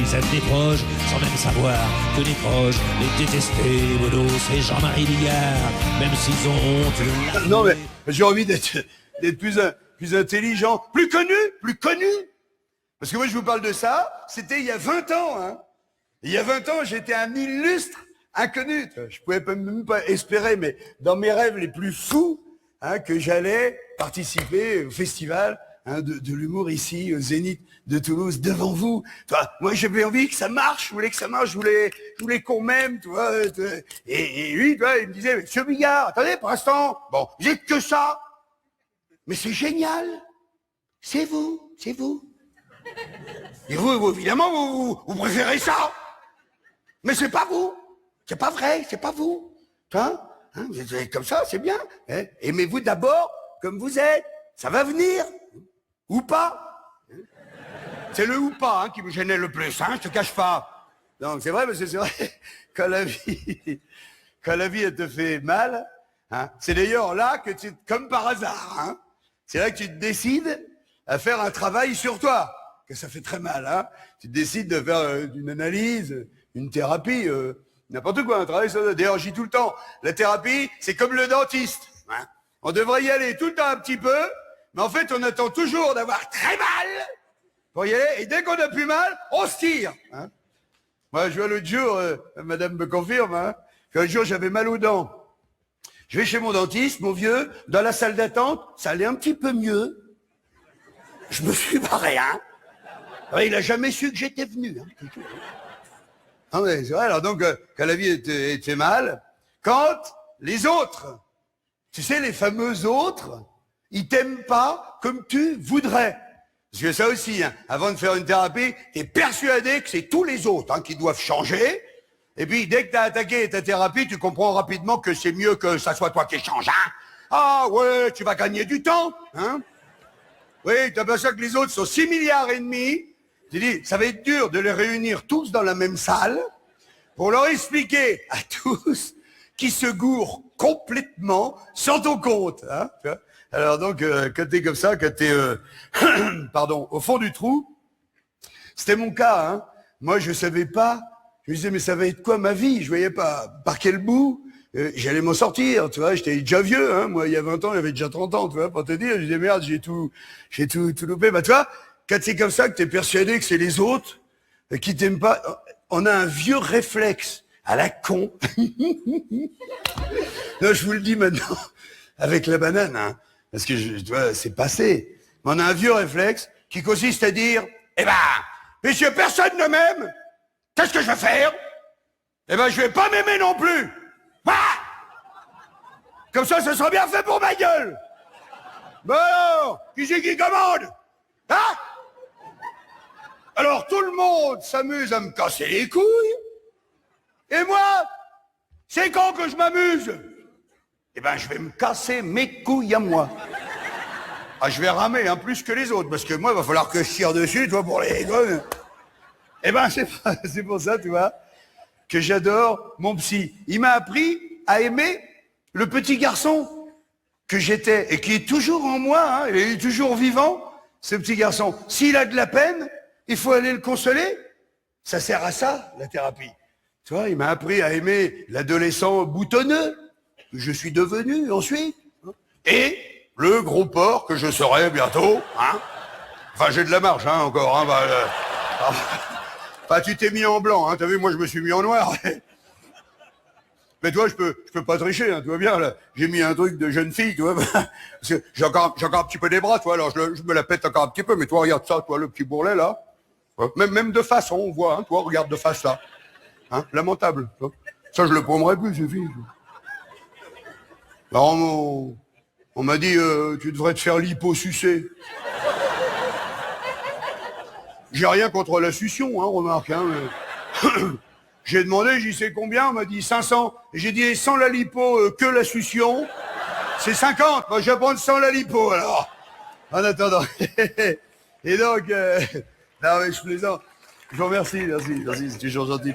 ils aiment des proches sans même savoir que les proches les détestaient. Bono, c'est Jean-Marie Bigard, même s'ils ont honte de l'avouer. Non mais j'ai envie d'être plus intelligent, plus connu. Parce que moi je vous parle de ça, c'était il y a 20 ans. Hein. Il y a 20 ans, j'étais un illustre inconnu. Je pouvais même pas espérer, mais dans mes rêves les plus fous, hein, que j'allais participer au festival de l'humour ici, au Zénith de Toulouse, devant vous. Toi, moi, j'avais envie que ça marche, je voulais que ça marche, je voulais qu'on m'aime, tu vois. Et lui, tu vois, il me disait, Monsieur Bigard, attendez, pour l'instant, bon, vous êtes que ça. Mais c'est génial. C'est vous. Et vous évidemment, vous préférez ça. Mais c'est pas vous. C'est pas vrai, c'est pas vous. Hein, vous êtes comme ça, c'est bien. Hein, aimez-vous d'abord comme vous êtes. Ça va venir. Ou pas. C'est le ou pas qui me gênait le plus, je te cache pas. Donc c'est vrai, parce que c'est vrai, quand la vie elle te fait mal, c'est d'ailleurs là que comme par hasard, c'est là que tu te décides à faire un travail sur toi, que ça fait très mal, Tu décides de faire une analyse, une thérapie, n'importe quoi, un travail sur toi. D'ailleurs, je dis tout le temps, la thérapie, c'est comme le dentiste. On devrait y aller tout le temps un petit peu, mais en fait, on attend toujours d'avoir très mal pour y aller, et dès qu'on a plus mal, on se tire. Moi, je vois l'autre jour, madame me confirme, qu'un jour, j'avais mal aux dents. Je vais chez mon dentiste, mon vieux, dans la salle d'attente, ça allait un petit peu mieux. Je me suis barré, Il a jamais su que j'étais venu. Non, mais c'est vrai, alors donc, quand la vie était mal, quand les autres, tu sais, les fameux autres, ils t'aiment pas comme tu voudrais. Parce que ça aussi, avant de faire une thérapie, t'es persuadé que c'est tous les autres qui doivent changer. Et puis, dès que t'as attaqué ta thérapie, tu comprends rapidement que c'est mieux que ça soit toi qui change, Ah ouais, tu vas gagner du temps, Oui, t'as pas ça que les autres sont 6 milliards et demi. Tu dis, ça va être dur de les réunir tous dans la même salle pour leur expliquer à tous qui se gourent complètement sans ton compte, tu vois. Alors donc, quand t'es comme ça, quand t'es, pardon, au fond du trou, c'était mon cas, Moi, je savais pas. Je me disais, mais ça va être quoi ma vie? Je voyais pas par quel bout j'allais m'en sortir, tu vois. J'étais déjà vieux, Moi, il y a 20 ans, j'avais déjà 30 ans, tu vois, pour te dire. Je disais, merde, j'ai tout loupé. Bah, tu vois, quand c'est comme ça que t'es persuadé que c'est les autres qui t'aiment pas, on a un vieux réflexe à la con. Non, je vous le dis maintenant, avec la banane, parce que, tu vois, c'est passé. Mais on a un vieux réflexe qui consiste à dire, puisque personne ne m'aime, qu'est-ce que je vais faire? Je vais pas m'aimer non plus. Comme ça sera bien fait pour ma gueule. Bon alors, qui c'est qui commande? Alors tout le monde s'amuse à me casser les couilles. Et moi, c'est quand que je m'amuse? Je vais me casser mes couilles à moi. Je vais ramer plus que les autres, parce que moi, il va falloir que je tire dessus, tu vois, pour les gosses. C'est pour ça, tu vois, que j'adore mon psy. Il m'a appris à aimer le petit garçon que j'étais, et qui est toujours en moi, il est toujours vivant, ce petit garçon. S'il a de la peine, il faut aller le consoler. Ça sert à ça, la thérapie. Tu vois, il m'a appris à aimer l'adolescent boutonneux, que je suis devenu ensuite, et le gros porc que je serai bientôt, Enfin, j'ai de la marge, encore, tu t'es mis en blanc, t'as vu, moi je me suis mis en noir. Mais toi, je peux pas tricher, tu vois bien, là. J'ai mis un truc de jeune fille, tu vois, parce que j'ai encore un petit peu des bras, tu vois, alors je me la pète encore un petit peu, mais toi, regarde ça, toi, le petit bourrelet, là. Même de face, on voit, toi, regarde de face, là. Lamentable. Toi. Ça, je le prendrai plus, c'est fini. Alors, on m'a dit, tu devrais te faire liposucer. J'ai rien contre la succion, remarque, mais... J'ai demandé, j'y sais combien, on m'a dit 500. J'ai dit, sans la lipo, que la succion, c'est 50. Moi, je vais prendre sans la lipo, alors. En attendant. Et donc, non, mais je plaisante. Je vous remercie, merci, c'est toujours gentil.